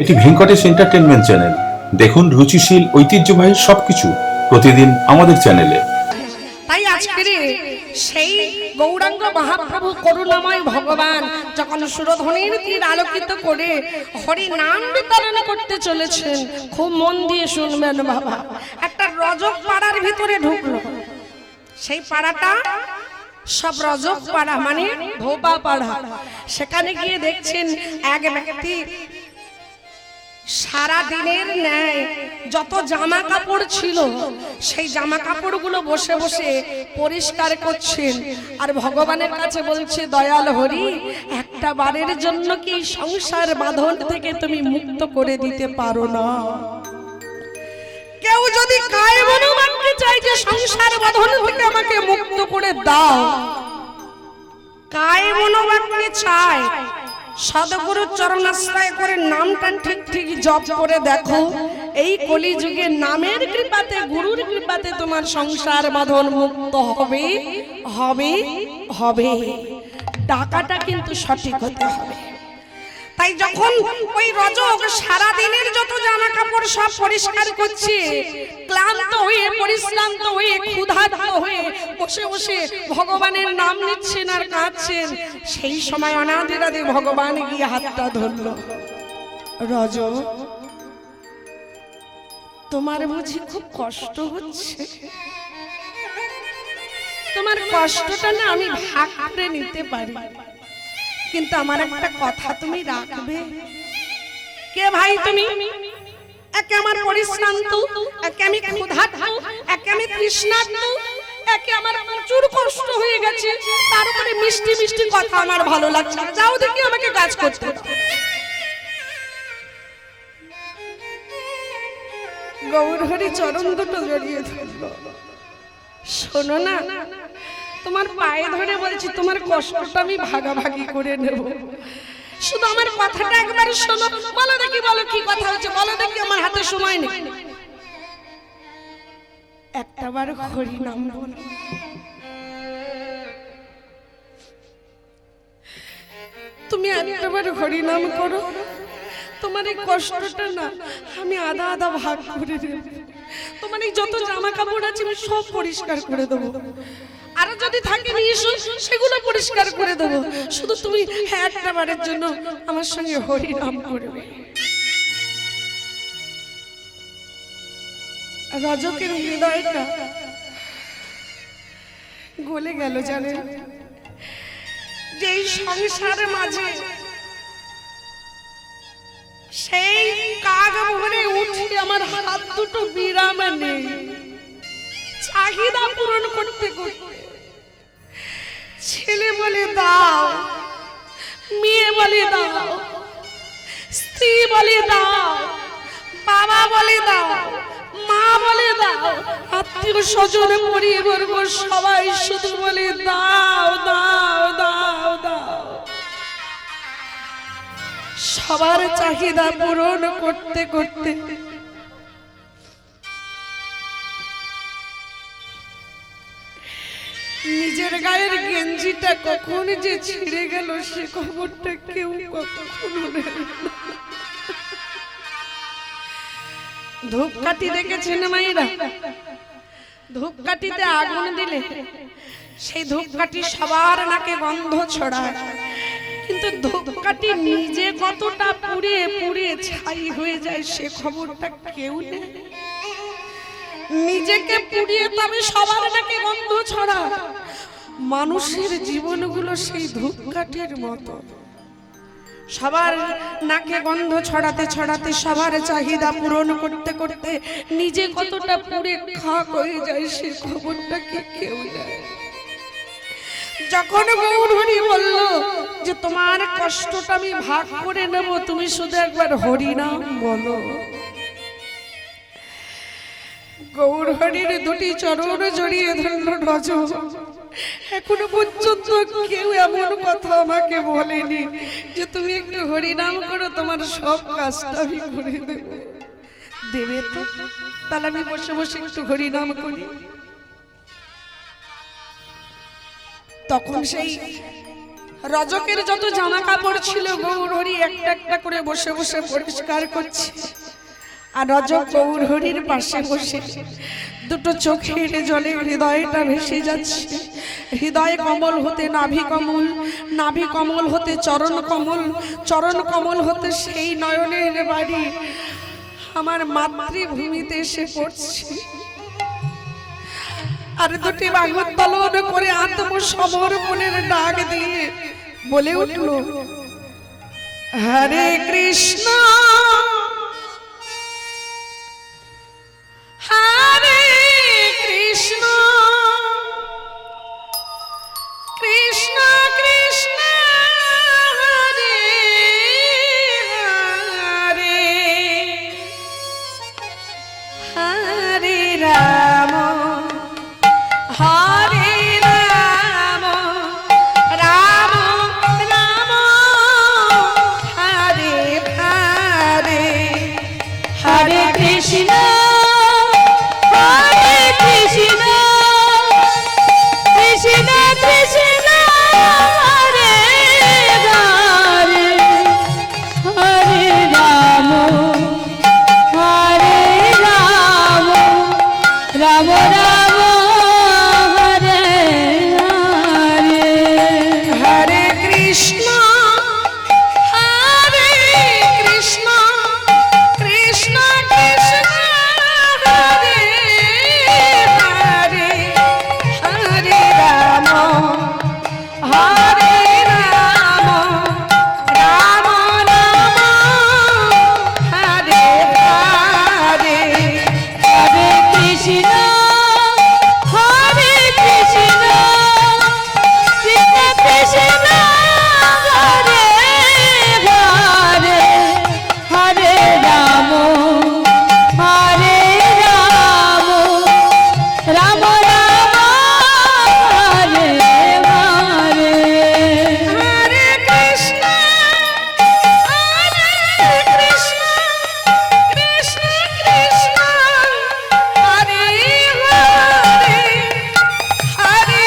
এটি Venkatesh entertainment channel. দেখুন রুচিশীল ঐতিহ্যবাহী সবকিছু প্রতিদিন আমাদের চ্যানেলে। তাই আজকে সেই গৌরাঙ্গ মহাপ্রভু করুণাময় ভগবান যখন সুরধ্বনির তীর আলোকিত করে হরি নাম বিতরণ করতে চলেছেন, খুব মন দিয়ে শুনবেন বাবা। একটা রজক পাড়ার ভিতরে ঢুকলো। সেই পাড়াটা সব রজক পাড়া, মানে ধোপা পাড়া। সেখানে গিয়ে দেখছেন এক ব্যক্তি সারা দিনের ন্যায় যত জামা কাপড় ছিল সেই জামা কাপড়গুলো বসে বসে পরিষ্কার করছেন আর ভগবানের কাছে বলছে, দয়াল হরি, একটা বারের জন্য কি সংসার বাঁধন থেকে তুমি মুক্ত করে দিতে পারো না? কেউ যদি কায় মনোবাক্যে চাই যে সংসার বাঁধন থেকে আমাকে মুক্ত করে দাও, কায় মনোবাক্যে চায়, সদগুরু চরণাশ্রয় করে নামটা ঠিক ঠিক জপ করে দেখো। এই কলিযুগে নামের কৃপাতে, গুরুর কৃপাতে তোমার সংসার বাঁধন মুক্ত হবে হবে হবে। টাকাটা কিন্তু সঠিক হতে হবে। তাই যখন ওই রজক সারা দিনের যত জামা কাপড় সব পরিষ্কার করছে, ক্লান্ত হয়ে, পরিশ্রান্ত হয়ে, ক্ষুধার্ত হয়ে বসে বসে ভগবানের নাম নিচ্ছেন আর কাঁদছেন, সেই সময় অনাদিরাদি ভগবান গিয়ে হাতটা ধরল। রজক, তোমার বুঝি খুব কষ্ট হচ্ছে? তোমার কষ্টটা না আমি ভাগ করে নিতে পারি, কিন্তু আমার একটা কথা তুমি রাখবে। কে ভাই তুমি? একে আমার পরিশ্রান্ত, একে আমি ক্ষুধার্ত, একে আমি তৃষ্ণার্ত, একে আমার প্রচুর কষ্ট হয়ে গেছে, তার উপরে মিষ্টি মিষ্টি কথা আমার ভালো লাগছে। যাও দেখি আমাকে কাজ করতে দাও। গৌরহরি চরণ দুটো জড়িয়ে ধরলো। শোনো না, তোমার পায়ে ধরে বলছি, তোমার কষ্টটা আমি ভাগাভাগি করে নেব, শুধু আমার কথাটা একবার শোনো। বলো দেখি, বলো কি কথা হচ্ছে, বলো দেখি, আমার হাতে সময় নেই। একটাবার হরি নাম বলো। তুমি একটাবার হরি নাম করো, তোমার এই কষ্টটা না আমি আধা আধা ভাগ করে দেব। তোমার এই যত জামা কাপড় আছে আমি সব পরিষ্কার করে দেবো, আর যদি থাকে নিয়ে এসো, সেগুলো পরিষ্কার করে দেবো। শুধু তুমি একটা বারের জন্য আমার সঙ্গে হরি নাম করবে। রজকের হৃদয়টা গলে গেল, জানেন? যে সংসারের মাঝে সেই কাগ ভরে উঠে আমার হাত দুটো বিরাম নেই, চাহিদা পূরণ করতে করতে ছেলে বলে দাও, মেয়ে বলে দাও, স্ত্রী বলে দাও, বাবা বলে দাও, মা বলে দাও, আত্মীয় স্বজন পরিবর্গ সবাই শুধু বলে দাও দাও দাও দাও। সবার চাহিদা পূরণ করতে করতে নিজের গায়ের গেঞ্জিটা কখন যে ছিঁড়ে গেল সে খবরটা কেউ কখনো নেই। ধূপকাঠি দেখেছেন মায়েরা? ধূপকাঠিতে আগুন দিলে সেই ধূপকাঠি সবার নাকে গন্ধ ছড়ায়, কিন্তু ধূপকাঠি নিজে কতটা পুড়ে পুড়ে ছাই হয়ে যায় সে খবরটা কেউ নেই। নিজেকে পুড়িয়ে তবে সবার নাকে গন্ধ ছড়ায়। মানুষের জীবনগুলো সেই ধূপকাঠির মতো, সবার নাকে গন্ধ ছড়াতে ছড়াতে, সবার চাহিদা পূরণ করতে করতে নিজে কতটা পুড়ে খাক হয়ে যায় সে খবরটা কেউ নেয়। যখন গৌরহরি বলল যে তোমার কষ্টটা আমি ভাগ করে নেব, তুমি শুধু একবার হরি নাম বলো, গৌরহরির দুটি চরণ জড়িয়ে ধরল রজক। এখনো পর্যন্ত কেউ এমন কথা আমাকে বলেনি যে তুমি একটু হরিনাম করো, তোমার সব কাজটা আমি করে দেব। দেবে তো? তাহলে আমি বসে বসে একটু হরিনাম করি। তখন সেই রজকের যত জামা কাপড় ছিল গৌরহরি একটা একটা করে বসে বসে পরিষ্কার করছে। আর রজক গৌরহরির পাশে বসে দুটো চোখের জলে হৃদয়টা ভেসে যাচ্ছে। হৃদয় কমল হতে নাভি কমল, নাভি কমল হতে চরণ কমল, চরণ কমল হতে সেই নয়নের বাড়ি আমার মাতৃভূমিতে এসে পড়ছে। আর দুটি বাহুত্তোলন করে আত্মসমর্পণের ডাক দিয়ে বলে উঠল, হরে কৃষ্ণ হরে কৃষ্ণ কৃষ্ণ কৃষ্ণ হরে হরে হরে রাম হরে রাম রাম রাম হরে হরে হরে কৃষ্ণ হরে কৃষ্ণ কৃষ্ণ কৃষ্ণ হরে হরে হরে রাম হরে রাম রাম রাম হরে হরে হরে কৃষ্ণ হরে কৃষ্ণ কৃষ্ণ কৃষ্ণ হরে হরে হরে রাম হরে রাম রাম রাম হরে হরে হরে কৃষ্ণ হরে কৃষ্ণ কৃষ্ণ কৃষ্ণ হরে হরে হরে রাম হরে রাম রাম রাম হরে হরে হরে কৃষ্ণ হরে কৃষ্ণ কৃষ্ণ কৃষ্ণ হরে হরে হরে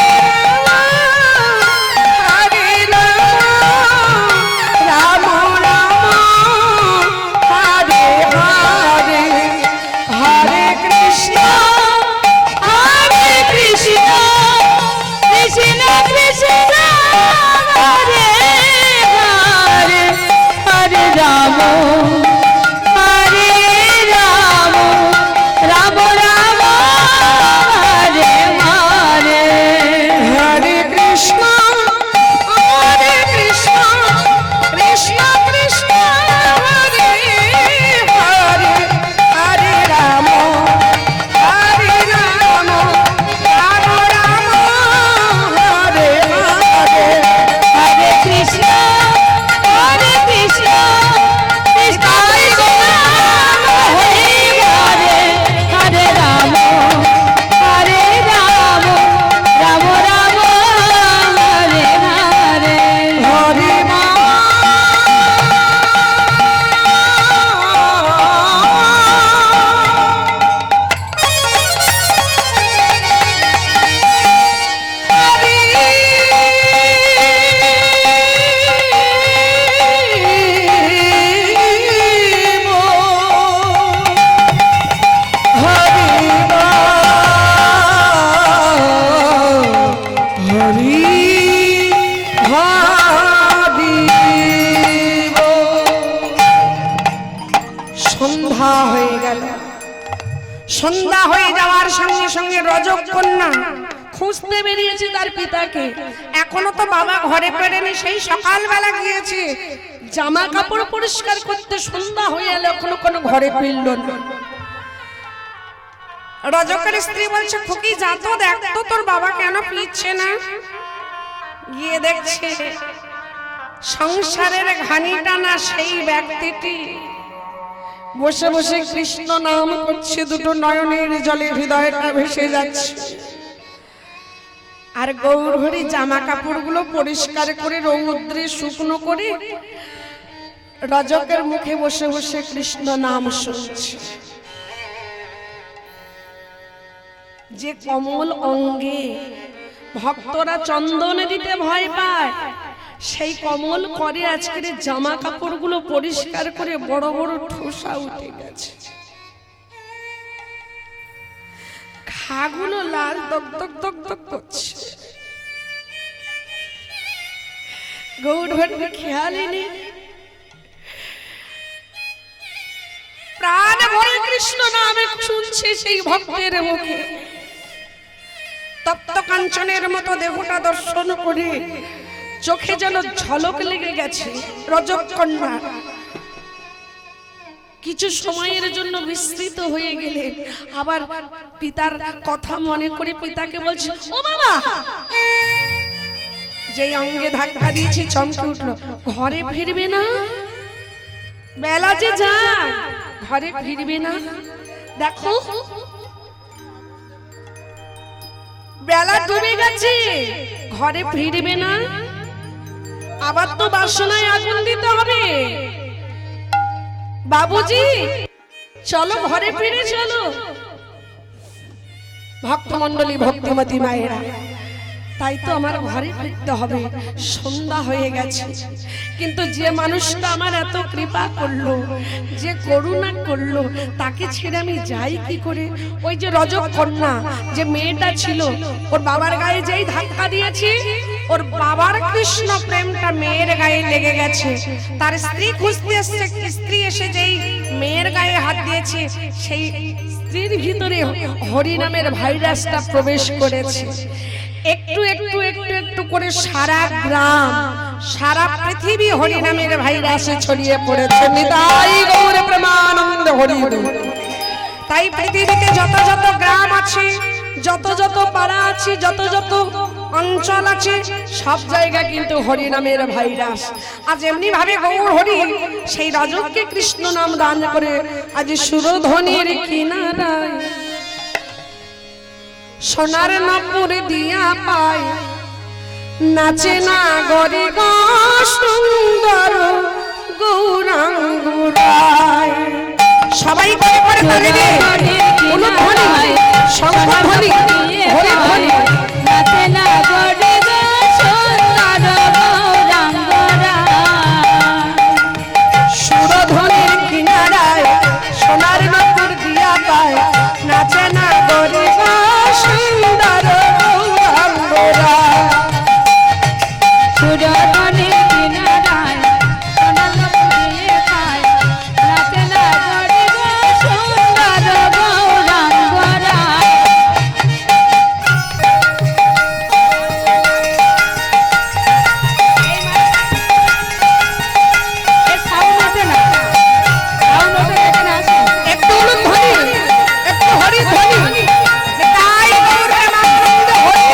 রাম রাম হরে হরে হরে কৃষ্ণ হরে কৃষ্ণ কৃষ্ণ কৃষ্ণ হরে হরে হরে রাম হরে রাম রাম রাম হরে হরে হরে কৃষ্ণ হরে কৃষ্ণ কৃষ্ণ কৃষ্ণ হরে হরে হরে রাম হরে রাম রাম রাম হরে হরে হরে কৃষ্ণ হরে কৃষ্ণ কৃষ্ণ কৃষ্ণ হরে হরে হরে রাম হরে রাম রাম রাম হরে হরে হরে সন্ধ্যা হয়ে গেল। সন্ধ্যা হয়ে যাওয়ার সঙ্গে সঙ্গে রজক কন্যা খুঁজতে বেরিয়েছে তার পিতাকে। এখনো তো বাবা ঘরে ফেরেনি, সেই সকালবেলা গিয়েছে জামা কাপড় পরিষ্কার করতে। সন্ধ্যা হয়ে এলো, এখনো কোনো ঘরে ফিরল না। রজকের স্ত্রী বলছে, খুকি যা তো দেখ তো তোর বাবা কেন ফিরছে না। গিয়ে দেখছে সংসারের ঘানি টানা সেই ব্যক্তিটি বসে বসে কৃষ্ণ নাম করছে। দুটো নয়নের জলে হৃদয়টা ভেসে যাচ্ছে। আর গৌরহরি জামা কাপড়গুলো পরিষ্কার করে রৌদ্রে শুকনো করে রজকের মুখে বসে বসে কৃষ্ণ নাম শুনছে। যে কমল অঙ্গে ভক্তরা চন্দন দিতে ভয় পায়, সেই কমল করে আজকের জামা কাপড়গুলো পরিষ্কার করে বড় বড় ঠোসা উঠে গেছে, ঘাগুলো লাল দক দক দক দক করছে। গৌর ভট্ট খেয়ালই নেই, প্রাণ ভরে কৃষ্ণ নামে শুনছে সেই ভক্তের মুখে। তপ্ত কাঞ্চনের মতো দেহটা দর্শন করে চোখে যেন ঝলক লেগে গেছে রজকন্যা। কিছু সময়ের জন্য বিস্মৃত হয়ে গেলে আবার পিতার কথা মনে করে পিতাকে বলছে, ও বাবা, যেই অঙ্গে ধাক্কা দিয়েছি চমকে উঠলো, ঘরে ফিরবে না? বেলা যে যায়, ঘরে ফিরবে না? দেখো বেলা ডুবে গেছে, ঘরে ফিরবে না? আবার তো বাসনায় আগুন দিতে হবে। বাবুজি চলো ঘরে ফিরে চলো। ভক্তমণ্ডলী, ভক্তিমতী মায়েরা, তাই তো আমার ঘরে ফিরতে হবে, সন্ধ্যা হয়ে গেছে। কিন্তু যে মানুষটা আমার এত কৃপা করলো, যে করুণা করলো, তাকে ছেড়ে আমি যাই কি করে? ওই যে রজকন্যা, যে মেয়েটা ছিল, ওর বাবার গায়ে যেই ধাক্কা দিয়েছি, ওর বাবার কৃষ্ণ প্রেমটা মেয়ের গায়ে লেগে গেছে। তার স্ত্রী খুঁজতে এসছে, স্ত্রী এসে যেই মেয়ের গায়ে হাত দিয়েছে, সেই স্ত্রীর ভিতরে হরিনামের ভাইরাসটা প্রবেশ করেছে। একটু একটু একটু একটু করে সারা গ্রাম, সারা পৃথিবী হরিনামের ভাইরাসে ছড়িয়ে পড়েছে। নিতাই গৌর প্রেমানন্দ হরি হরি। তাই পৃথিবীতে যত যত গ্রাম আছে, যত যত পাড়া আছে, যত যত অঞ্চল আছে, সব জায়গা কিন্তু হরিনামের ভাইরাস। আজ এমনি ভাবে গৌর হরি সেই রজককে কৃষ্ণ নাম দান করে আজ সুরধ্বনির কিনারায় সোনার নপুর দিয়া পায় নাচে না গরি গো সুন্দর গৌরাঙ্গ রায়। সবাই করে করে তালে রে অনুধ্বনি, সংধ্বনি, হরিধ্বনি। নাচে না গরি গো সুন্দর গৌরাঙ্গ রায়। সুরধ্বনির কিনারায় সোনার নপুর দিয়া পায় নাচে না গরি গো সুন্দর গৌরাঙ্গ রায়। সুরধ্বনির কিনারায় সোনার নপুর দিয়া পায় নাচে না গরি গো সুন্দর গৌরাঙ্গ রায়। একটু অনুধ্বনি, একটু হরিধ্বনি। নিতাই গৌর প্রেমানন্দ হরি।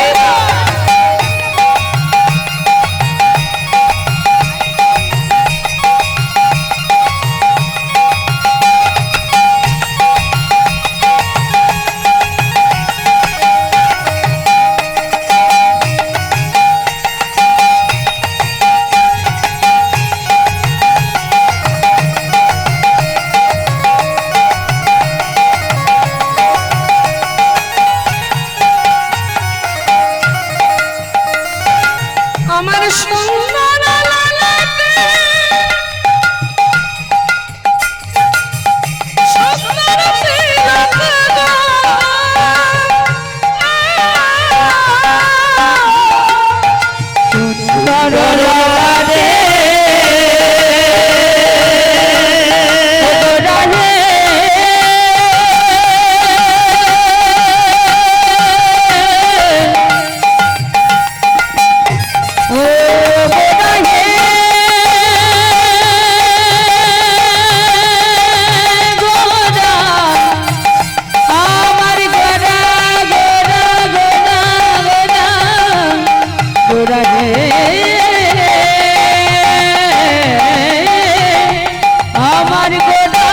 আমার সুন্দর লালাতে সুন্দর তিলক গো, সুন্দর লালারে রাধে ও রাধে গোরা আমার গোরা গোরা গোরা গোরা গোরা হে আমার গোরা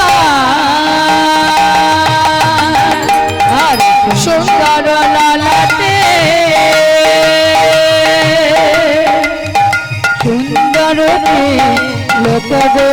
আর সুন্দর লালাতে সুন্দর লোক গো